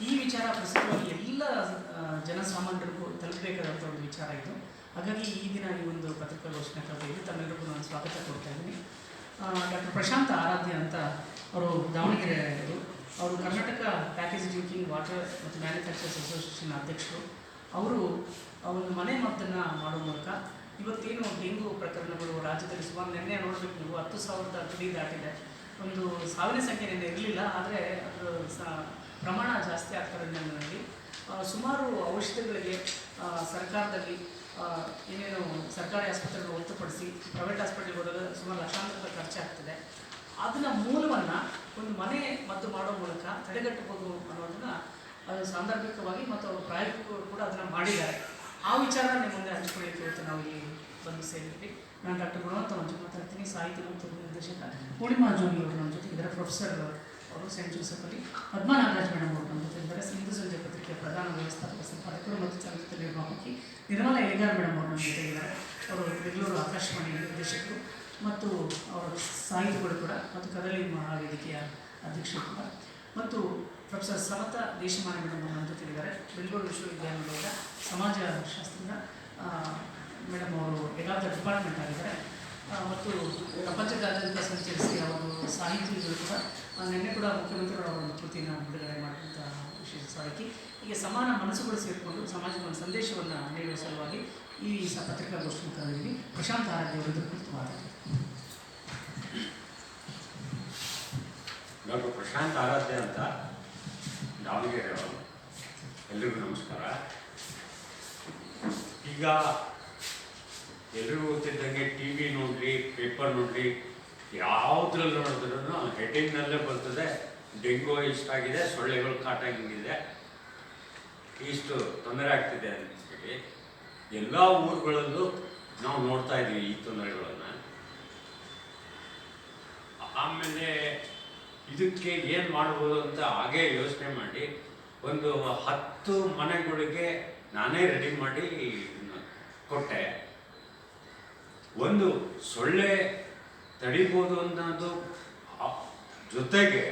ಈ ವಿಚಾರ ಪ್ರಸ್ತುತವಾಗಿ ಎಲ್ಲ ಜನಸಾಮಾನ್ಯರಿಗೂ ತಲುಪಬೇಕಾದಂಥ ಒಂದು ವಿಚಾರ ಇದು. ಹಾಗಾಗಿ ಈ ದಿನ ಈ ಒಂದು ಪತ್ರಿಕಾಗೋಷ್ಠಿನ ಕರೆದಿದ್ದು ತಮ್ಮೆಲ್ಲರಿಗೂ ನಾನು ಸ್ವಾಗತ ಕೊಡ್ತಾ ಇದ್ದೀನಿ. ಡಾಕ್ಟರ್ ಪ್ರಶಾಂತ್ ಆರಾಧ್ಯ ಅಂತ ಅವರು ದಾವಣಗೆರೆಯವರು. ಅವರು ಕರ್ನಾಟಕ ಪ್ಯಾಕೇಜ್ ಡ್ರಿಂಕಿಂಗ್ ವಾಟರ್ ಮತ್ತು ಮ್ಯಾನುಫ್ಯಾಕ್ಚರ್ಸ್ ಅಸೋಸಿಯೇಷನ್ ಅಧ್ಯಕ್ಷರು. ಅವರು ಒಂದು ಮನೆ ಮದ್ದನ್ನು ಮಾಡುವ ಮೂಲಕ ಇವತ್ತೇನು ಡೆಂಗು ಪ್ರಕರಣಗಳು ರಾಜ್ಯದಲ್ಲಿ ಸುಮಾರು ನಿನ್ನೆ ನೋಡಬೇಕು ನೀವು 10,000 ಗಡಿ ದಾಟಿದೆ. ಒಂದು ಸಾವಿನ ಸಂಖ್ಯೆ ನಿನ್ನೆ ಇರಲಿಲ್ಲ, ಆದರೆ ಅದರ ಪ್ರಮಾಣ ಜಾಸ್ತಿ ಆಗ್ತಾರೆ. ನನ್ನಲ್ಲಿ ಸುಮಾರು ಔಷಧಿಗಳಿಗೆ ಸರ್ಕಾರದಲ್ಲಿ ಏನೇನು ಸರ್ಕಾರಿ ಆಸ್ಪತ್ರೆಗಳು ಹೊರತುಪಡಿಸಿ ಪ್ರೈವೇಟ್ ಹಾಸ್ಪಿಟಲ್ಗೆ ಹೋದಾಗ ಸುಮಾರು ಲಕ್ಷಾಂತರ ರೂಪಾಯಿ ಖರ್ಚಾಗ್ತದೆ. ಅದನ್ನು ಮೂಲವನ್ನು ಒಂದು ಮನೆ ಮದ್ದು ಮಾಡೋ ಮೂಲಕ ತಡೆಗಟ್ಟಬಹುದು ಅನ್ನೋದನ್ನು ಅದು ಸಾಂದರ್ಭಿಕವಾಗಿ ಮತ್ತು ಅವರು ಪ್ರಾಯೋಗಿಕವಾಗಿ ಕೂಡ ಅದನ್ನು ಮಾಡಿದ್ದಾರೆ. ಆ ವಿಚಾರ ನಿಮ್ಮ ಮುಂದೆ ಹಂಚಿಕೊಳ್ಳಿಕ್ಕೆ ಇವತ್ತು ನಾವು ಇಲ್ಲಿ ಬಂದು ಸೇರಿದ್ವಿ. ನಾನು ಡಾಕ್ಟರ್ ಗುಣವಂತ ಮಂಜು ಮಾತಾಡ್ತೀನಿ, ಸಾಹಿತ್ಯ ಮತ್ತು ನಿರ್ದೇಶಕ. ಪೂರ್ಣಿಮಾ ಜೋಗಿ ಅವರು ನಮ್ಮ ಜೊತೆ ಇದ್ದಾರೆ, ಪ್ರೊಫೆಸರ್ ಅವರು ಸೆಂಟ್ ಜೋಸೆಫಲ್ಲಿ. ಪದ್ಮಾ ನಾಗರಾಜ್ ಮೇಡಮ್ ಅವರು ನಮ್ಮ ಜೊತೆ ಇದ್ದಾರೆ, ಸಿಂಧು ಸಂಜೆ ಪತ್ರಿಕೆಯ ಪ್ರಧಾನ ವ್ಯವಸ್ಥಾಪಕ ಸಂಪಾದಕರು ಮತ್ತು ಚಲನಚಿತ್ರ ನಿರ್ಮಾಪಕಿ. ನಿರ್ಮಲಾ ಎಲಿಗಾರ್ ಮೇಡಮ್ ಅವರು ನಮ್ಮ ಜೊತೆ ಇದ್ದಾರೆ, ಅವರು ಬೆಂಗಳೂರು ಆಕಾಶವಾಣಿ ನಿರ್ದೇಶಕರು ಮತ್ತು ಅವರ ಸಾಹಿತಿಗಳು ಕೂಡ, ಮತ್ತು ಕದಲಿ ಮಹಾವೇದಿಕೆಯ ಅಧ್ಯಕ್ಷರು ಕೂಡ. ಮತ್ತು ಪ್ರೊಫೆಸರ್ ಸಮತ ದೇಶಮಾನ ಮೇಡಮ್ ಅವರು ನಮ್ಮ ಜೊತೆ ಇದ್ದಾರೆ, ಬೆಂಗಳೂರು ವಿಶ್ವವಿದ್ಯಾನಿಲಯದ ಸಮಾಜಶಾಸ್ತ್ರದ ಮೇಡಮ್ ಅವರು ಎಗಾದ ಡಿಪಾರ್ಟ್ಮೆಂಟ್ ಆಗಿದ್ದಾರೆ. ಮತ್ತು ಪ್ರಪಂಚದಾದ್ಯಂತ ಸಂಚರಿಸಿ ಅವರು ಸಾಹಿತಿಗಳು ಕೂಡ. ನಿನ್ನೆ ಕೂಡ ಮುಖ್ಯಮಂತ್ರಿಗಳು ಅವರ ಒಂದು ಕೃತಿನ ಬಿಡುಗಡೆ ಮಾಡಿದಂಥ ವಿಶೇಷ ಸಾಧಕಿ. ಹೀಗೆ ಸಮಾನ ಮನಸ್ಸುಗಳು ಸೇರಿಕೊಂಡು ಸಮಾಜಕ್ಕೆ ಒಂದು ಸಂದೇಶವನ್ನು ನೀಡುವ ಸಲುವಾಗಿ ಈ ಪತ್ರಿಕಾಗೋಷ್ಠಿ ಕರೆದಿದ್ದೀವಿ. ಪ್ರಶಾಂತ್ ಆರಾಧ್ಯ ಅವರ ಕುರಿತು ಮಾತಾಡ್ತಾರೆ. ಡಾಕ್ಟರ್ ಪ್ರಶಾಂತ್ ಆರಾಧ್ಯ ಅಂತ ದಾವಣಗೆರೆ ಅವರು. ಎಲ್ರಿಗೂ ನಮಸ್ಕಾರ. ಈಗ ಎಲ್ರಿಗೂ ಗೊತ್ತಿದ್ದಂಗೆ ಟಿ ವಿ ನೋಡಲಿ, ಪೇಪರ್ ನೋಡಲಿ, ಯಾವುದ್ರಲ್ಲಿ ನೋಡಿದ್ರೂ ಹೆಡ್ಡಿಂಗ್ನಲ್ಲೇ ಬರ್ತದೆ ಡೆಂಗು ಇಷ್ಟಾಗಿದೆ, ಸೊಳ್ಳೆಗಳು ಕಾಟ ಹಿಂಗಿದೆ, ಇಷ್ಟು ತೊಂದರೆ ಆಗ್ತಿದೆ ಅಂತೇಳಿ ಎಲ್ಲ ಊರುಗಳಲ್ಲೂ ನಾವು ನೋಡ್ತಾ ಇದ್ದೀವಿ ಈ ತೊಂದರೆಗಳನ್ನು. ಆಮೇಲೆ ಇದಕ್ಕೆ ಏನು ಮಾಡ್ಬೋದು ಅಂತ ಹಾಗೇ ಯೋಚನೆ ಮಾಡಿ ಒಂದು 10 ಮನೆಗಳಿಗೆ ನಾನೇ ರೆಡಿ ಮಾಡಿ ಕೊಟ್ಟೆ. ಒಂದು ಸೊಳ್ಳೆ ತಡಿಬೋದು ಅನ್ನೋದು ಜೊತೆಗೆ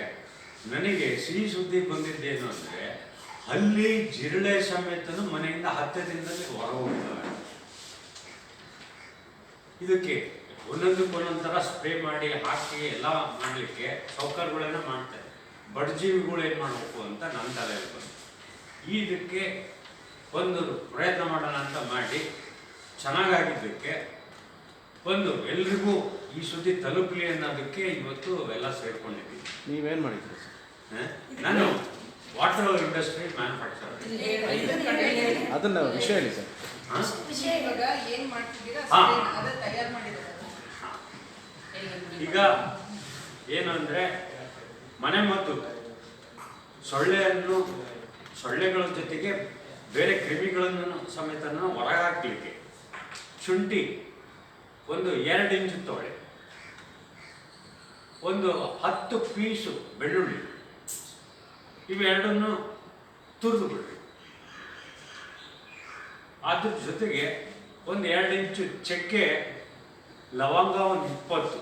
ನನಗೆ ಸಿಹಿ ಸುದ್ದಿ ಬಂದಿದ್ದೇನು ಅಂದರೆ ಅಲ್ಲಿ ಜಿರಳೆ ಸಮೇತನು ಮನೆಯಿಂದ 10 ದಿನದಲ್ಲಿ ಹೊರ ಹೋಗ್ತವೆ. ಇದಕ್ಕೆ ಒಂದೊಂದಕ್ಕೊಂದೊಂದು ಥರ ಸ್ಪ್ರೇ ಮಾಡಿ ಹಾಕಿ ಎಲ್ಲ ಮಾಡಲಿಕ್ಕೆ ಸೌಕರ್ಯಗಳನ್ನ ಮಾಡ್ತಾರೆ. ಬಡಜೀವಿಗಳು ಏನು ಮಾಡಬೇಕು ಅಂತ ನನ್ನ ತಲೆಯಲ್ಲಿ ಬಂತು. ಇದಕ್ಕೆ ಒಂದು ಪ್ರಯತ್ನ ಮಾಡೋಣ ಅಂತ ಮಾಡಿ ಚೆನ್ನಾಗಾಗಿದ್ದಕ್ಕೆ ಒಂದು ಎಲ್ರಿಗೂ ಈ ಸುದ್ದಿ ತಲುಪಲಿ ಅನ್ನೋದಕ್ಕೆ ಇವತ್ತು ಎಲ್ಲ ಸೇರ್ಕೊಂಡಿದ್ದೀವಿ. ನೀವೇನು ಮಾಡಿದ್ರಿ ಸರ್? ನಾನು ವಾಟರ್ ಇಂಡಸ್ಟ್ರಿ ಮ್ಯಾನುಫ್ಯಾಕ್ಚರ್. ಅದನ್ನ ವಿಷಯ ಹೇಳಿ ಸರ್. ಈಗ ಏನು ಅಂದರೆ ಮನೆ ಮದ್ದು ಸೊಳ್ಳೆಗಳ ಜೊತೆಗೆ ಬೇರೆ ಕ್ರಿಮಿಗಳನ್ನು ಸಮೇತ ಹೊರಗಾಕ್ಲಿಕ್ಕೆ ಶುಂಠಿ ಒಂದು 2 ಇಂಚು ತೊಳೆ, ಒಂದು 10 ಪೀಸು ಬೆಳ್ಳುಳ್ಳಿ, ಇವೆರಡನ್ನು ತುರಿದು ಬಿಡ್ರಿ. ಅದ್ರ ಜೊತೆಗೆ ಒಂದು 2 ಇಂಚು ಚಕ್ಕೆ, ಲವಂಗ ಒಂದು 20,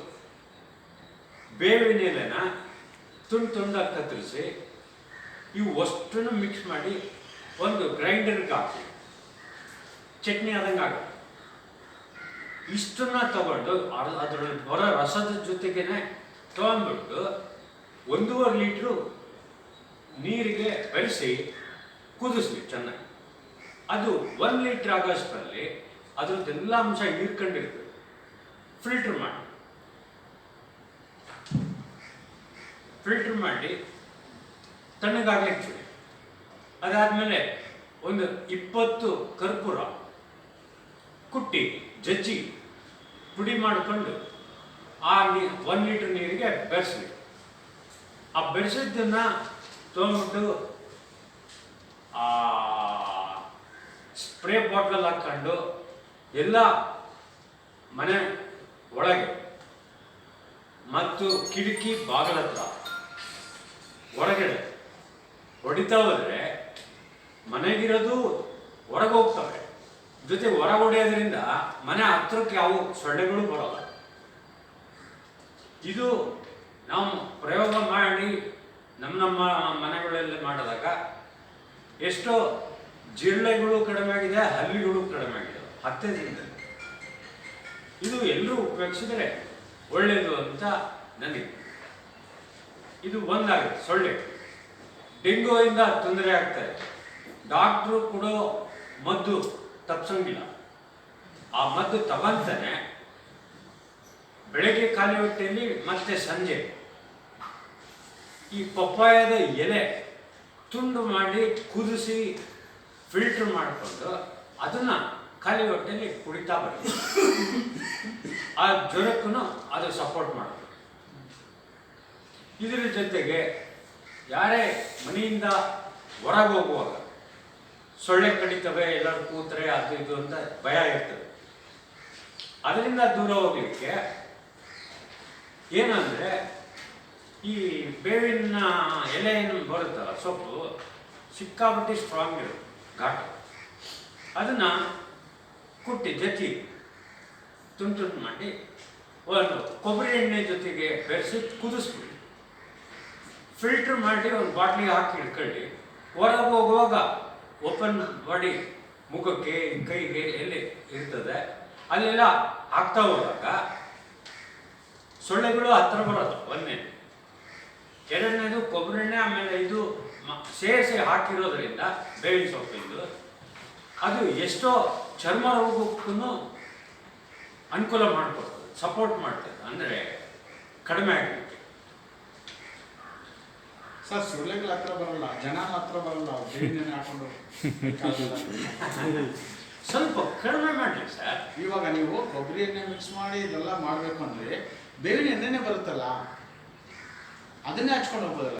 ಬೇವಿನ ಎಲೆನ ತುಂಡಾಗಿ ಕತ್ತರಿಸಿ ಇವು ಅಷ್ಟನ್ನು ಮಿಕ್ಸ್ ಮಾಡಿ ಒಂದು ಗ್ರೈಂಡರ್ಗೆ ಹಾಕಿ ಚಟ್ನಿ ಆದಂಗೆ ಆಗುತ್ತೆ. ಇಷ್ಟನ್ನ ತಗೊಂಡು ಅದರಲ್ಲಿ ಹೊರ ರಸದ ಜೊತೆಗೇನೆ ತಗೊಂಡ್ಬಿಟ್ಟು 1.5 ಲೀಟ್ರು ನೀರಿಗೆ ಬೆರೆಸಿ ಕುದಿಸ್ಲಿ ಚೆನ್ನಾಗಿ. ಅದು 1 ಲೀಟ್ರ್ ಆಗೋಷ್ಟರಲ್ಲಿ ಅದರದ್ದೆಲ್ಲ ಅಂಶ ಹೀರ್ಕೊಂಡಿರ್ತದೆ. ಫಿಲ್ಟರ್ ಮಾಡಿ ತಣ್ಣಗಾಗ್ಲಿಕ್ಕೆ ಬಿಡಿ. ಅದಾದಮೇಲೆ ಒಂದು 20 ಕರ್ಪೂರ ಕುಟ್ಟಿ ಜಜ್ಜಿ ಪುಡಿ ಮಾಡಿಕೊಂಡು ಆ 1 ಲೀಟ್ರ್ ನೀರಿಗೆ ಬೆರೆಸ್ಲಿ. ಆ ಬೆರೆಸಿದ್ದನ್ನು ತೊಗೊಂಡ್ಬಿಟ್ಟು ಆ ಸ್ಪ್ರೇ ಬಾಟಲ್ ಹಾಕ್ಕೊಂಡು ಎಲ್ಲ ಮನೆ ಒಳಗೆ ಮತ್ತು ಕಿಟಕಿ ಬಾಗಿಲ ಹತ್ರ ಹೊರಗಡೆ ಹೊಡಿತಾ ಹೋದರೆ ಮನೆಗಿರೋದು ಹೊರಗೆ ಹೋಗ್ತವೆ. ಜೊತೆ ಹೊರ ಹೊಡೆಯೋದ್ರಿಂದ ಮನೆ ಹತ್ರಕ್ಕೆ ಯಾವ ಸೊಳ್ಳೆಗಳು ಬರೋಲ್ಲ. ಇದು ನಾವು ಪ್ರಯೋಗ ಮಾಡಿ ನಮ್ಮ ಮನೆಗಳಲ್ಲಿ ಮಾಡಿದಾಗ ಎಷ್ಟೋ ಜಿರಳೆಗಳು ಕಡಿಮೆ ಆಗಿದೆ, ಹಲ್ಲಿಗಳು ಕಡಿಮೆ ಆಗಿದೆ 10 ದಿನದಲ್ಲಿ. ಇದು ಎಲ್ಲರೂ ಉಪಯೋಗಿಸಿದರೆ ಒಳ್ಳೆಯದು ಅಂತ ನನಗೆ. ಇದು ಒಂದಾಗುತ್ತೆ. ಸೊಳ್ಳೆ ಡೆಂಗೂಯಿಂದ ತೊಂದರೆ ಆಗ್ತಾರೆ. ಡಾಕ್ಟ್ರು ಕೊಡೋ ಮದ್ದು ತಪ್ಪಿಸಂಗಿಲ್ಲ. ಆ ಮದ್ದು ತಗೊಂತಾನೆ ಬೆಳಗ್ಗೆ ಖಾಲಿ ಹೊಟ್ಟೆಯಲ್ಲಿ ಮತ್ತೆ ಸಂಜೆ ಈ ಪಪ್ಪಾಯದ ಎಲೆ ತುಂಡು ಮಾಡಿ ಕುದಿಸಿ ಫಿಲ್ಟರ್ ಮಾಡಿಕೊಂಡು ಅದನ್ನ ಖಾಲಿ ಹೊಟ್ಟೆಯಲ್ಲಿ ಕುಡಿತಾ ಬರುತ್ತೆ. ಆ ಜ್ವರಕ್ಕೂ ಅದು ಸಪೋರ್ಟ್ ಮಾಡುತ್ತೆ. ಇದರ ಜೊತೆಗೆ ಯಾರೇ ಮನೆಯಿಂದ ಹೊರಗೆ ಹೋಗುವಾಗ ಸೊಳ್ಳೆ ಕಡಿತವೆ, ಎಲ್ಲರೂ ಕೂತ್ರೆ ಅದು ಇದು ಅಂತ ಭಯ ಇರ್ತದೆ. ಅದರಿಂದ ದೂರ ಹೋಗ್ಲಿಕ್ಕೆ ಏನಂದರೆ ಈ ಬೇವಿನ ಎಲೆ ಏನು ಬರುತ್ತಲ್ಲ ಸೊಪ್ಪು, ಸಿಕ್ಕಾಪಟ್ಟೆ ಸ್ಟ್ರಾಂಗ್ ಇರುತ್ತೆ, ಘಾಟು. ಅದನ್ನು ಕುಟ್ಟಿ ಜೊತೆ ತುಂಡು ಮಾಡಿ ಒಂದು ಕೊಬ್ಬರಿ ಎಣ್ಣೆ ಜೊತೆಗೆ ಬೆರೆಸಿ ಕುದಿಸ್ಬಿಡಿ, ಫಿಲ್ಟರ್ ಮಾಡಿ ಒಂದು ಬಾಟ್ಲಿಗೆ ಹಾಕಿ ಇಟ್ಕೊಳ್ಳಿ. ಹೊರಗೆ ಹೋಗುವಾಗ ಓಪನ್ ಮಾಡಿ ಮುಖಕ್ಕೆ ಕೈಗೆ ಎಲ್ಲಿ ಇರ್ತದೆ ಅಲ್ಲೆಲ್ಲ ಹಾಕ್ತಾ ಹೋದಾಗ ಸೊಳ್ಳೆಗಳು ಹತ್ತಿರ ಬರೋದು. ಒಂದನೇ. ಎರಡನೇದು ಕೊಬ್ಬರಿ ಎಣ್ಣೆ, ಆಮೇಲೆ ಇದು ಸೇರಿಸಿ ಹಾಕಿರೋದ್ರಿಂದ ಬೇವಿನ ಸೊಪ್ಪಿಂದು ಅದು ಎಷ್ಟೋ ಚರ್ಮ ರೋಗಕ್ಕೂ ಅನುಕೂಲ ಮಾಡಿಕೊಡ್ತದೆ, ಸಪೋರ್ಟ್ ಮಾಡ್ತದೆ. ಅಂದರೆ ಕಡಿಮೆ ಆಗಲಿಕ್ಕೆ. ಸರ್, ಸೊಳ್ಳೆಗಳ ಹತ್ರ ಬರಲ್ಲ, ಜನ ಹತ್ರ ಬರಲ್ಲ, ಬೇವಿನ ಹಾಕೊಂಡು ಸ್ವಲ್ಪ ಕಡಿಮೆ ಮಾಡಲಿ ಸರ್. ಇವಾಗ ನೀವು ಕೊಬ್ಬರಿ ಎಣ್ಣೆ ಮಿಕ್ಸ್ ಮಾಡಿ ಇದೆಲ್ಲ ಮಾಡಬೇಕು ಅಂದರೆ ಬೇವಿನ ಎಣ್ಣೆನೇ ಬರುತ್ತಲ್ಲ, ಅದನ್ನೇ ಹಚ್ಕೊಂಡು ಹೋಗ್ಬೋದಲ್ಲ.